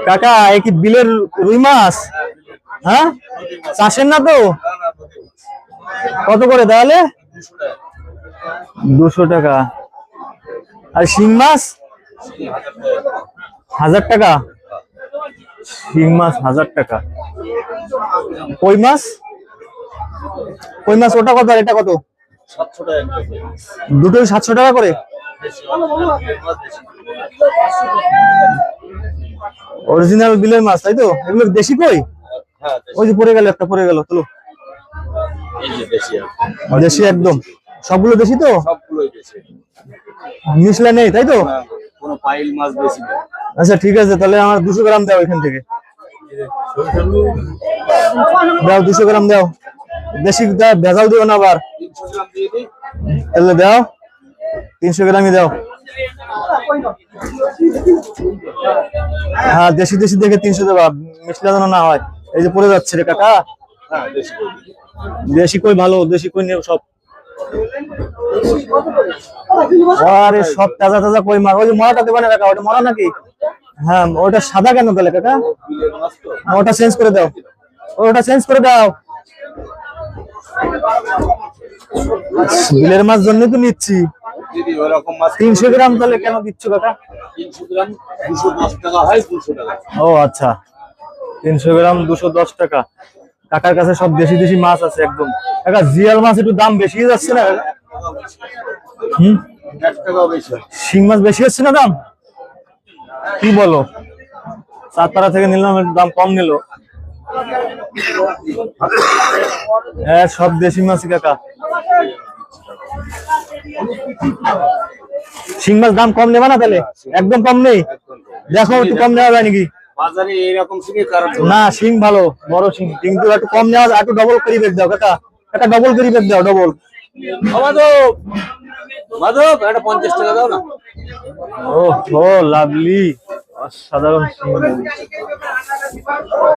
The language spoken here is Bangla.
কাকা এই কি বিলের রুই মাছ? হ্যাঁ, চাষের না তো? কত করে তাহলে? 200 টাকা। আর শিং মাছ 1000 টাকা। শিং মাছ 1000 টাকা। কই মাছ? কই মাছ ওটা কত আর এটা কত? 700 টাকা। দুটোই 700 টাকা করে। অরিজিনাল বিলের মাছ তাই তো? এগুলো দেশি কই? ওই যে পড়ে গেল, একটা পড়ে গেল, চলো। দেশি একদম, সবগুলো দেশি তো? সবগুলোই দেশি, মিশলা নেই তাই তো? কোনো পাইল মাছ বেশি না। আচ্ছা ঠিক আছে, তাহলে আমার 200 গ্রাম দাও এখান থেকে। দাও 200 গ্রাম দাও, দেশি ভেজাল দিও না আবার। 300 গ্রাম দিয়ে দিই তাহলে দাও, 300 গ্রামই দাও। হ্যাঁ দেশি দেশি দেখে 300 দেবা, মিশলা যেন না হয়। এই যে পড়ে যাচ্ছে রে কাকা। হ্যাঁ দেশি। দেশি কই ভালো, দেশি কই নিয়ে সব। আরে সব তাজা তাজা কই মাছ। ওই যে মরাটা দেবে না কাকা, ওটা মরা নাকি? হ্যাঁ ওটা সাদা কেন তাহলে কাকা? বিলের মাছ তো। ওটা চেঞ্জ করে দাও, ওটা চেঞ্জ করে দাও। বিলের মাছ জন্য তো নিচ্ছি। দিদি ওরকম মাছ 300 গ্রাম তাহলে কেন দিচ্ছ কাকা? 300 গ্রাম 210 টাকা হয়, 200 টাকা। ও আচ্ছা, 300 গ্রাম 210 টাকা। কাকার কাছে সব দেশি দেশি মাছ আছে একদম। কাকা জিয়াল মাছ একটু দাম বেশি যাচ্ছে না? 1 টাকা বেশি। শিং মাছ বেশি হচ্ছে না দাম? কি বলো? চাঁদপাড়া থেকে নিলাম, দাম কম নিল। হ্যাঁ সব দেশি মাছ কাকা। শিং মাছ দাম কম নেবা না তাহলে? একদম কম নেই? দেখো একটু কম নেওয়া যায় নাকি বাজারে এরকম শিঙে কারণ না? শিং ভালো, বড় শিং, কিন্তু একটু কম নেওয়া যায়। একটু ডবল করি বেচ দাও কাকা, কাকা ডবল করি বেচ দাও, ডবল। মাধব মাধব এটা 50 টাকা দাও না। ও লাভলি, অসাধারণ শিং।